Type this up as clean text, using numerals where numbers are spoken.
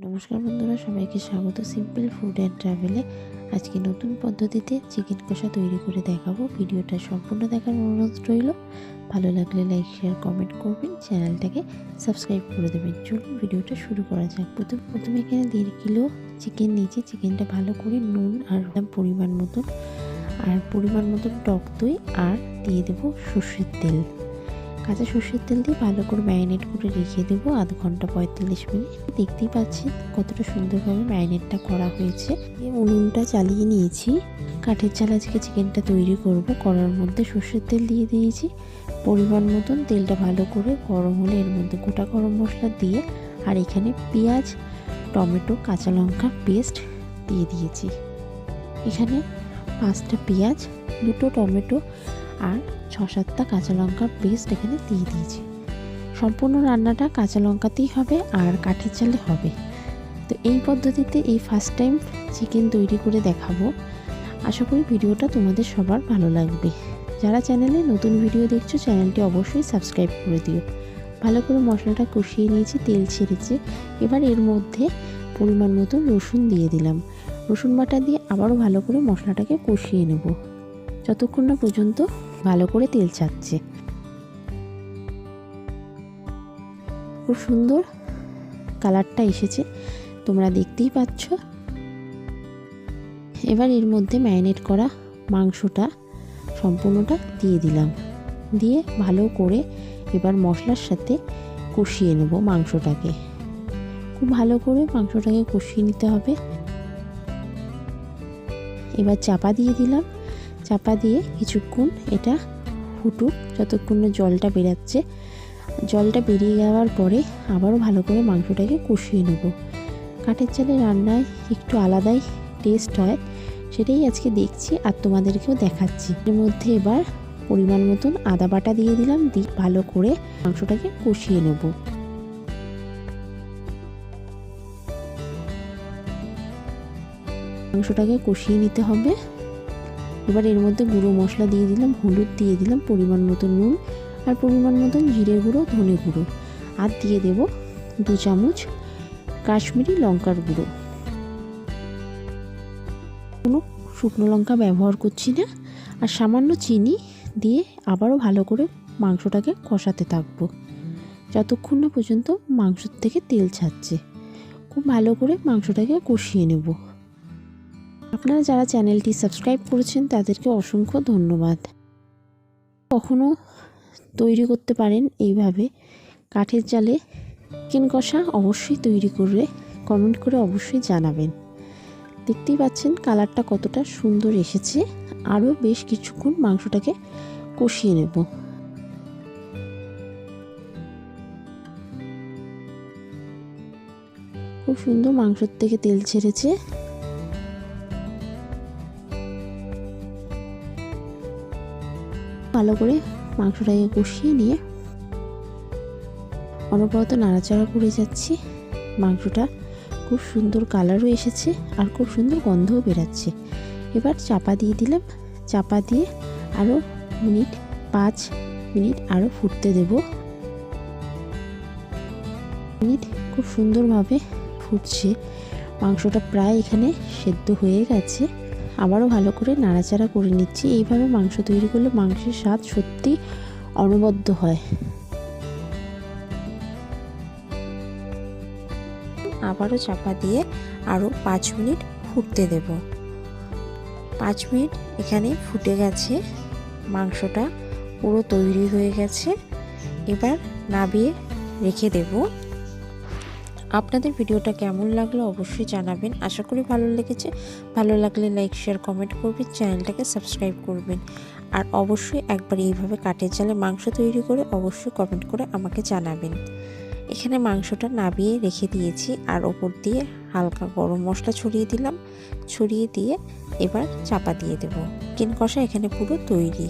নমস্কার বন্ধুরা, সবাইকে স্বাগত সিম্পল ফুড অ্যান্ড ট্রাভেলে। আজকে নতুন পদ্ধতিতে চিকেন কষা তৈরি করে দেখাবো। ভিডিওটা সম্পূর্ণ দেখার অনুরোধ রইল। ভালো লাগলে লাইক শেয়ার কমেন্ট করবেন, চ্যানেলটাকে সাবস্ক্রাইব করে দেবেন। চলুন ভিডিওটা শুরু করা যাক। প্রথমে এখানে 1.5 কিলো চিকেন নিয়েছি। চিকেনটা ভালো করে নুন আর পরিমাণ মতন টক দই আর দিয়ে দেবো সর্ষের তেল। কাঁচা সর্ষের তেল দিয়ে ভালো করে ম্যারিনেট করে রেখে দেবো আধ ঘন্টা 45 মিনিট। দেখতেই পাচ্ছেন কতটা সুন্দরভাবে ম্যারিনেটটা করা হয়েছে। উনুনটা চালিয়ে নিয়েছি। কাঠের চাল আজকে চিকেনটা তৈরি করব। কড়ার মধ্যে সর্ষের তেল দিয়ে দিয়েছি পরিমাণ মতন। তেলটা ভালো করে গরম হলে এর মধ্যে গোটা গরম মশলা দিয়ে আর এখানে পেঁয়াজ, টমেটো, কাঁচা লঙ্কা পেস্ট দিয়ে দিয়েছি। এখানে 5টা পেঁয়াজ, 2টো টমেটো আর 6-7টা কাঁচা লঙ্কার পেস্ট এখানে দিয়ে দিয়েছি। সম্পূর্ণ রান্নাটা কাঁচা লঙ্কাতেই হবে আর কাঠের চালে হবে। তো এই পদ্ধতিতে এই ফার্স্ট টাইম চিকেন তৈরি করে দেখাবো। আশা করি ভিডিওটা তোমাদের সবার ভালো লাগবে। যারা চ্যানেলে নতুন ভিডিও দেখছো, চ্যানেলটি অবশ্যই সাবস্ক্রাইব করে দিও। ভালো করে মশলাটা কষিয়ে নিয়েছি, তেল ছেড়েছে। এবার এর মধ্যে পরিমাণ মতো রসুন দিয়ে দিলাম। রসুন বাটা দিয়ে আবারও ভালো করে মশলাটাকে কষিয়ে নেব যতক্ষণ না পর্যন্ত ভালো করে তেল ছাড়ছে। খুব সুন্দর কালারটা এসেছে, তোমরা দেখতেই পাচ্ছ। এবার এর মধ্যে ম্যারিনেট করা মাংসটা সম্পূর্ণটা দিয়ে দিলাম। দিয়ে ভালো করে এবার মশলার সাথে কষিয়ে নেব মাংসটাকে। খুব ভালো করে মাংসটাকে কষিয়ে নিতে হবে। এবার চাপা দিয়ে দিলাম। চাপা দিয়ে কিছুক্ষণ এটা ফুটুক, যতক্ষণ না জলটা বেরাচ্ছে। জলটা বেরিয়ে যাওয়ার পরে আবারও ভালো করে মাংসটাকে কষিয়ে নেব। কাঠের চালে রান্নায় একটু আলাদাই টেস্ট হয়, সেটাই আজকে দেখছি আর তোমাদেরকেও দেখাচ্ছি। এর মধ্যে এবার পরিমাণ মতন আদা বাটা দিয়ে দিলাম। দিয়ে ভালো করে মাংসটাকে কষিয়ে নেব। মাংসটাকে কষিয়ে নিতে হবে। এবার এর মধ্যে গুঁড়ো মশলা দিয়ে দিলাম, হলুদ দিয়ে দিলাম, পরিমাণ মতো নুন আর পরিমাণ মতন জিরে গুঁড়ো, ধনে গুঁড়ো আর দিয়ে দেব 2 চামচ কাশ্মীরি লঙ্কার গুঁড়ো। কোনো শুকনো লঙ্কা ব্যবহার করছি না। আর সামান্য চিনি দিয়ে আবারও ভালো করে মাংসটাকে কষাতে থাকবো যতক্ষণ না পর্যন্ত মাংস থেকে তেল ছাড়ছে। খুব ভালো করে মাংসটাকে কষিয়ে নেব। আপনারা যারা চ্যানেলটি সাবস্ক্রাইব করেছেন তাদেরকে অসংখ্য ধন্যবাদ। কখনো তৈরি করতে পারেন এইভাবে কাঠের জালে চিকেন কষা, অবশ্যই তৈরি করে কমেন্ট করে অবশ্যই জানাবেন। দেখতেই পাচ্ছেন কালারটা কতটা সুন্দর এসেছে। আরও বেশ কিছুক্ষণ মাংসটাকে কষিয়ে নেব। খুব সুন্দর মাংসর থেকে তেল ছেড়েছে। ভালো করে মাংসটাকে কষিয়ে নিয়ে অনবরত নাড়াচাড়া করে যাচ্ছি। মাংসটা খুব সুন্দর কালারও এসেছে আর খুব সুন্দর গন্ধও বেরাচ্ছে। এবার চাপা দিয়ে দিলাম। চাপা দিয়ে আরও 5 মিনিট আরও ফুটতে দেব। খুব সুন্দরভাবে ফুটছে। মাংসটা প্রায় এখানে সেদ্ধ হয়ে গেছে। আবারও ভালো করে নাড়াচাড়া করে নিচ্ছি। এইভাবে মাংস তৈরি করলে মাংসের স্বাদ সত্যি অনবদ্য হয়। আবারও চাপা দিয়ে আরও 5 মিনিট ফুটতে দেব। 5 মিনিট এখানে ফুটে গেছে। মাংসটা পুরো তৈরি হয়ে গেছে। এবার নামিয়ে রেখে দেব। আপনাদের ভিডিওটা কেমন লাগলো অবশ্যই জানাবেন। আশা করি ভালো লেগেছে। ভালো লাগলে লাইক শেয়ার কমেন্ট করবেন, চ্যানেলটাকে সাবস্ক্রাইব করবেন। আর অবশ্যই একবার এইভাবে কাঠের জালে মাংস তৈরি করে অবশ্যই কমেন্ট করে আমাকে জানাবেন। এখানে মাংসটা নামিয়ে রেখে দিয়েছি আর ওপর দিয়ে হালকা গরম মশলা ছড়িয়ে দিলাম। ছড়িয়ে দিয়ে এবার চাপা দিয়ে দেব। চিকেন কষা এখানে পুরো তৈরি।